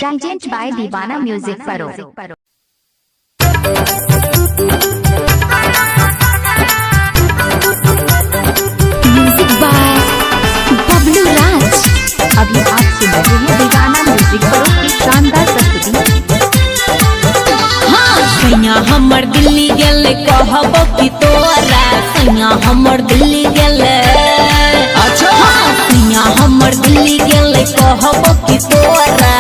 Presented by Divana Music Paro. Music by Bablu Raj. अभी आप सुन रहे हैं दीवाना म्यूजिक परो की शानदार प्रस्तुति। सैया हमर दिल्ली गेले कहब कि तोरा सैया हमर दिल्ली गेले। अच्छा सैया हमर दिल्ली गेले कहब कि तोरा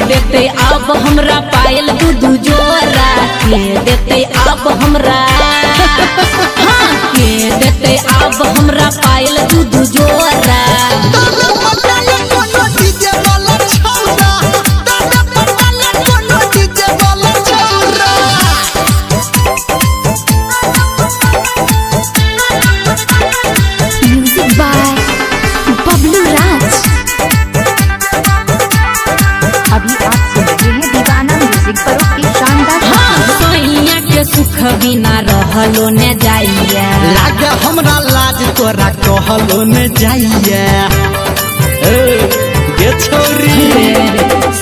देते अब हमरा पायल दूध जोरा के देते अब हमरा के देते अब हमरा पायल दूध जोरा। Music by Bablu Raj. अभी आप सुन रहे हैं दीवाना म्यूजिक परो की शानदार सैया के सुख बिना रहलो न जाइए लागे हमरा लाज तोरा कहलो न जाइए गे छोरी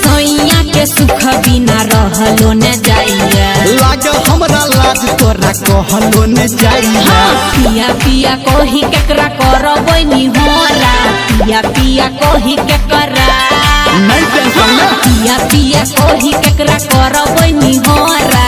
सैया के सुख बिना रहलो न जाइए लागे हमरा लाज तोरा कहलो न जाइए पिया पिया कोही केकरा करबै नि होरा पिया पिया कोही केकरा नहीं टेंशन ले पिया पिया कोही केकरा करबै नि होरा।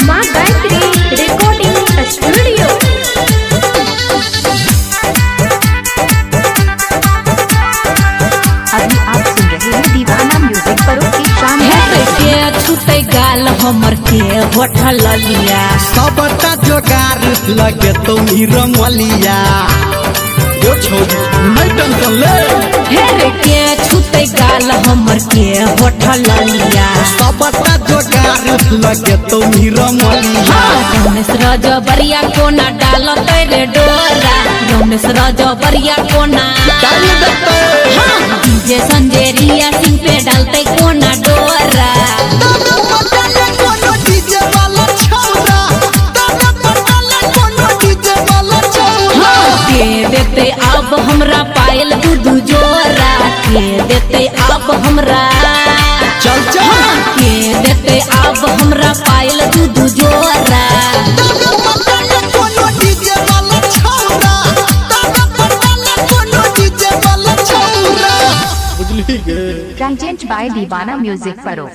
माँ गायत्री रिकॉर्डिंग स्टूडियो। अभी आप सुन रहे हैं दीवाना म्यूजिक परो की शानदार के छुते गाल हमर के होठल लिया सबटा जोगार लगे तो रमलिया यो छोरी नहीं टेंशन ले हेरे के छुते गाल हमर के होठल लिया सबटा जोगार लगे तो रमलिया रमेश रजबरिया कोना डालत रे डोरा रमेश रजबरिया कोना डाल देते डीजे संजेरिया सिंह पे डालते कोना डोरा। के देते अब हमरा पायल दूध जोरा के देते अब हमरा चल चल के देते अब हमरा पायल दूध जोरा। बुझली गे Presented by Divana Music Paro.